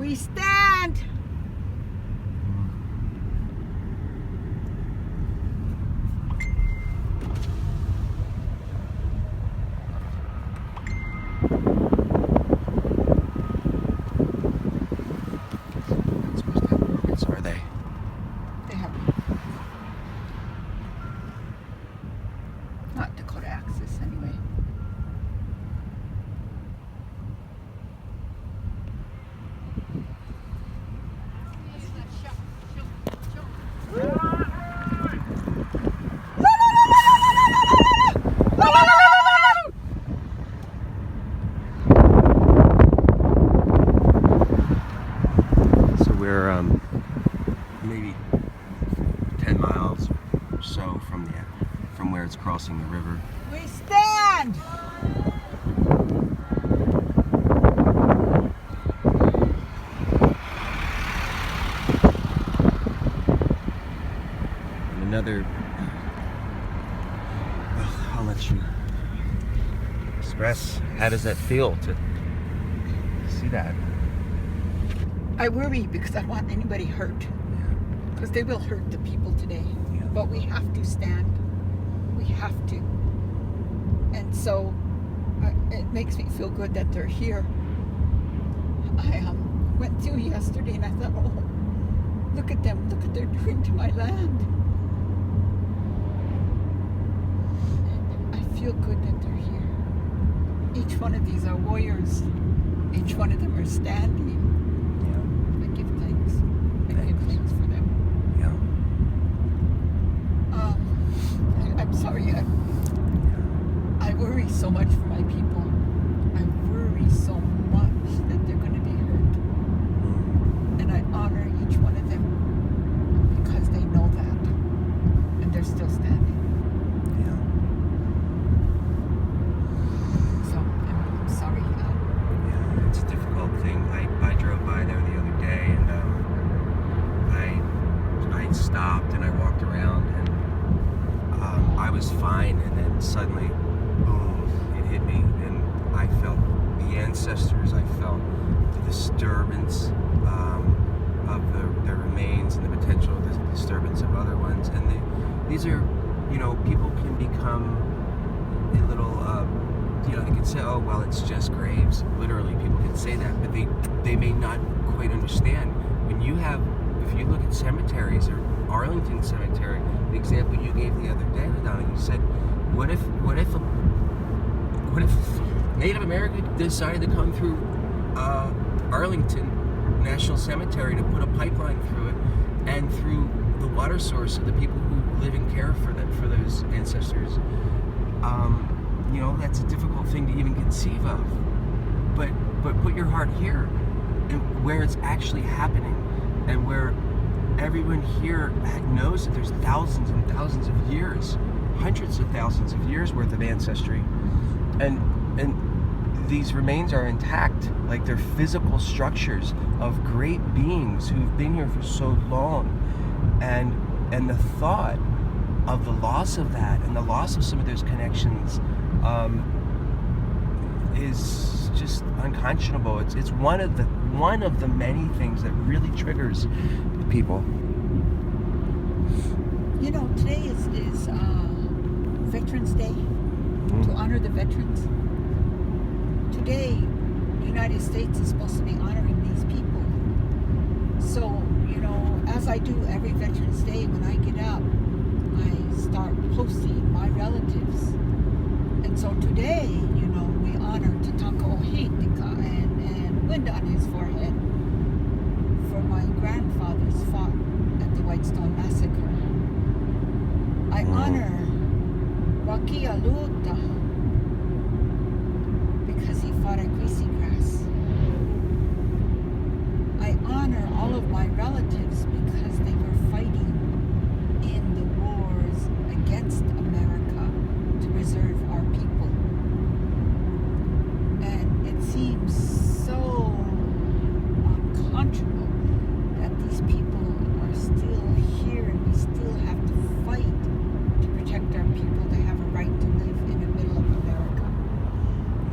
We stand. Are they? They have not Dakota Access anyway. So we're maybe 10 miles or so from where it's crossing the river. We stand. And another, I'll let you express, how does that feel to see that? I worry because I don't want anybody hurt. Because they will hurt the people today. Yeah. But we have to stand. We have to. And so it makes me feel good that they're here. I went through yesterday and I thought, oh, look at them. Look what they're doing to my land. And I feel good that they're here. Each one of these are warriors. Each one of them are standing. I give thanks. I give thanks for them. Yeah. I'm sorry. I worry so much for my people. I worry so much that they're going to be hurt. And I honor each one of them because they know that. And they're still standing. Yeah. So I'm sorry. Yeah, it's a difficult thing. I drove by there the other day and I stopped and I walked around and I was fine, and then suddenly, boom, it hit me, and I felt the ancestors, I felt the disturbance of the remains and the potential disturbance of other ones, and these are, people can become a little, they can say, oh, well, it's just graves. Literally, people can say that, but they may not quite understand. When you have, if you look at cemeteries, or Arlington Cemetery, the example you gave the other day, LaDonna, you said, what if Native America decided to come through Arlington National Cemetery to put a pipeline through it and through the water source of the people who live and care for them, for those ancestors? That's a difficult thing to even conceive of. But put your heart here, and where it's actually happening, and where everyone here knows that there's thousands and thousands of years, hundreds of thousands of years worth of ancestry, and these remains are intact, like they're physical structures of great beings who've been here for so long, and the thought of the loss of that and the loss of some of those connections is just unconscionable. It's one of the many things that really triggers the people. Today is Veterans Day, to honor the veterans. Today, the United States is supposed to be honoring these people. So, as I do every Veterans Day, when I get up, I start posting my relatives. And so today, we honor Tatanka Ohitika and wind on his forehead for my grandfathers fought at the Whitestone Massacre. I honor Wakia Luta because he fought at Greasy Grass. I honor all of my relatives because they were fighting in the wars against America to preserve our people. And it seems so unconscionable that these people are still here and we still have to fight to protect our people to have a right to live in the middle of America.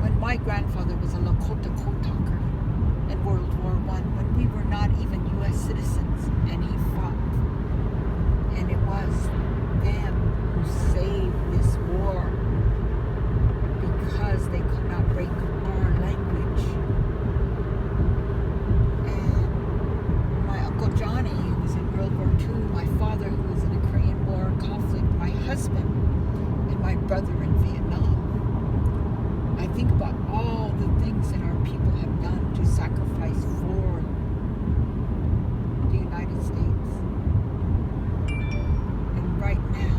When my grandfather was a Lakota Kotaker, in World War I when we were not even U.S. citizens, and he fought. And it was them who saved this war because they could not break our language. And my Uncle Johnny, who was in World War II, my father, who was in a Korean War conflict, my husband, and my brother in Vietnam. I think about all the things that our people have done to sacrifice for the United States. And right now,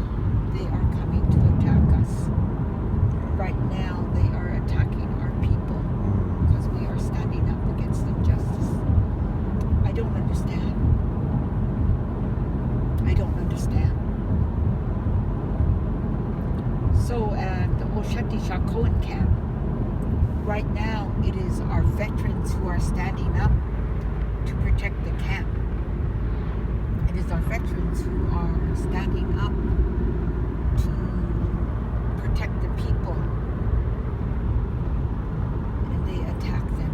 they are coming to attack us. Right now, they are attacking our people because we are standing up against injustice. I don't understand. I don't understand. So at the Osheti Shakoan camp, right now it is our veterans who are standing up to protect the camp. It is our veterans who are standing up to protect the people. And they attack them.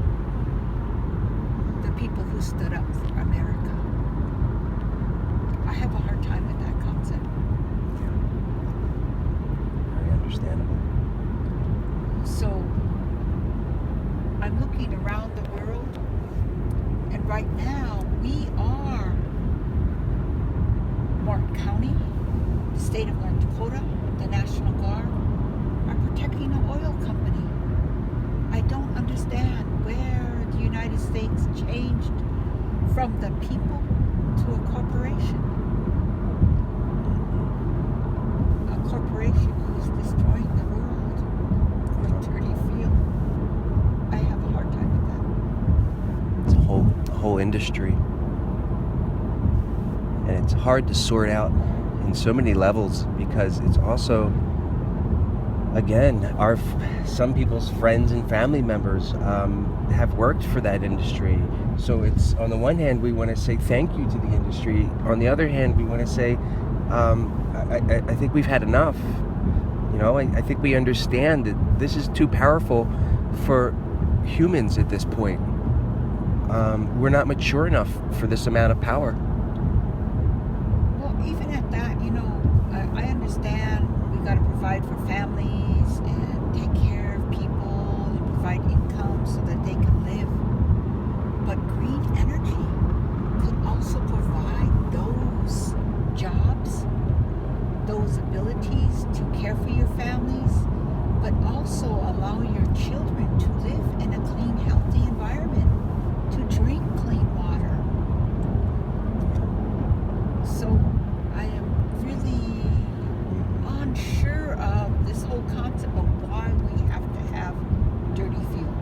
The people who stood up for America. I have a hard time with that concept. Very understandable. So I'm looking around the world, and right now we are Martin County, the state of North Dakota, the National Guard are protecting an oil company. I don't understand where the United States changed from the people to a corporation. A corporation who is destroying the world with dirty fuel. I have a hard time with that. It's a whole industry. And it's hard to sort out in so many levels because it's also, again, some people's friends and family members have worked for that industry. So it's, on the one hand, we want to say thank you to the industry. On the other hand, we want to say, I think we've had enough. You know, I think we understand that this is too powerful for humans at this point. We're not mature enough for this amount of power. Well, even at that, you know, I understand we got to provide for families and take care of people and provide income so that they can live. But green energy could also provide those jobs, those abilities to care for your families, but also allow your children to live in a clean, healthy environment, to drink clean water. So I am really unsure of this whole concept of why we have to have dirty fuel.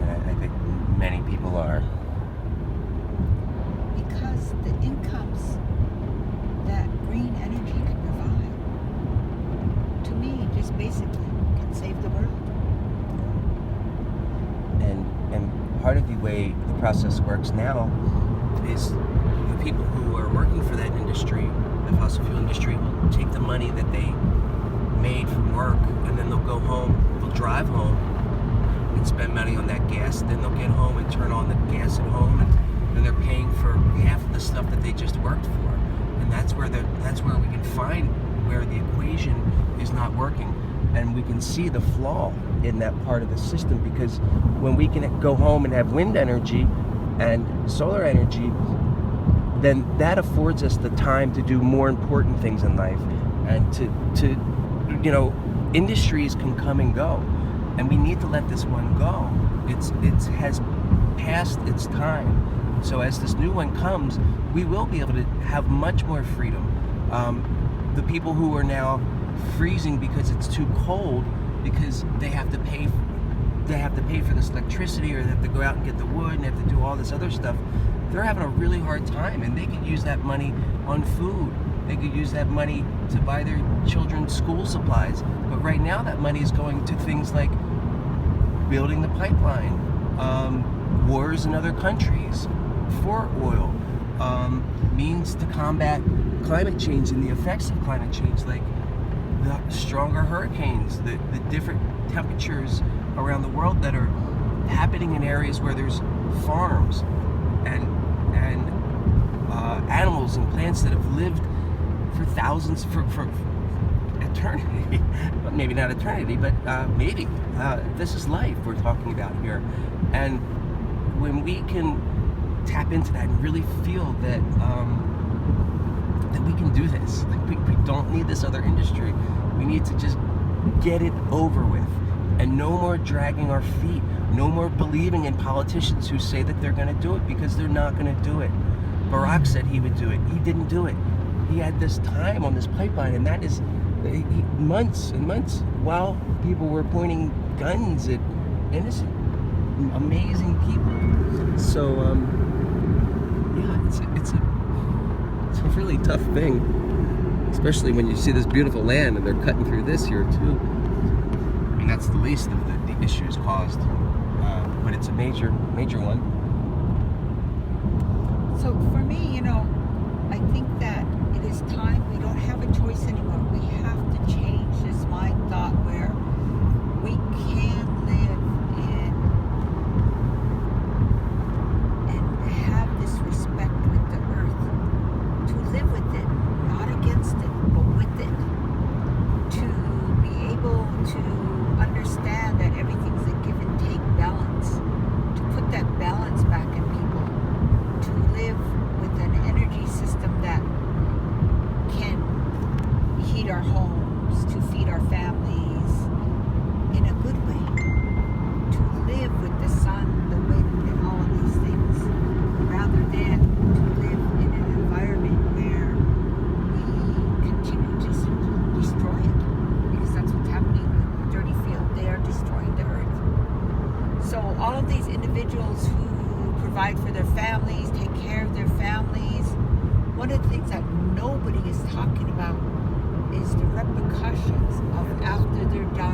And I think many people are. Because the incomes that green energy can provide, to me, just basically can save the world. And part of the way the process works now is the people who are working for that industry, the fossil fuel industry, will take the money that they made from work and then they'll go home, they'll drive home and spend money on that gas. Then they'll get home and turn on the gas at home, and then they're paying for half of the stuff that they just worked for. And that's where we can find where the equation is not working. And we can see the flaw in that part of the system, because when we can go home and have wind energy and solar energy, then that affords us the time to do more important things in life, and to you know, industries can come and go, and we need to let this one go. It has passed its time. So as this new one comes, we will be able to have much more freedom. The people who are now freezing because it's too cold, because they have to pay for this electricity, or they have to go out and get the wood and they have to do all this other stuff, they're having a really hard time, and they could use that money on food. They could use that money to buy their children's school supplies. But right now that money is going to things like building the pipeline, wars in other countries for oil, means to combat climate change and the effects of climate change, like the stronger hurricanes, the different temperatures around the world that are happening in areas where there's farms and animals and plants that have lived for thousands, for eternity. Maybe not eternity, but maybe. This is life we're talking about here. And when we can tap into that and really feel that that we can do this, like we don't need this other industry. We need to just get it over with. And no more dragging our feet. No more believing in politicians who say that they're going to do it, because they're not going to do it. Barack said he would do it. He didn't do it. He had this time on this pipeline, and that is months and months while people were pointing guns at innocent, amazing people. So, yeah, it's a really tough thing, especially when you see this beautiful land and they're cutting through this here too. I mean, that's the least of the issues caused, but it's a major one. So for me, I think that it is time. We don't have a choice anymore. We have to change this mind thought where we can live and have this respect with the earth, to live with it, not against it, but with it, to be able to understand that everything's a give and take balance, to put that balance back in people, to live with an energy system that can heat our homes, to feed our families in a good way, to live with the sun, the wind, and all of these things, rather than to live in an environment where we continue to destroy it, because that's what's happening with Dirty Field. They are destroying the earth. So all of these individuals who provide for their families, take care of their families, one of the things that nobody is talking about is the repercussions of after they're dying.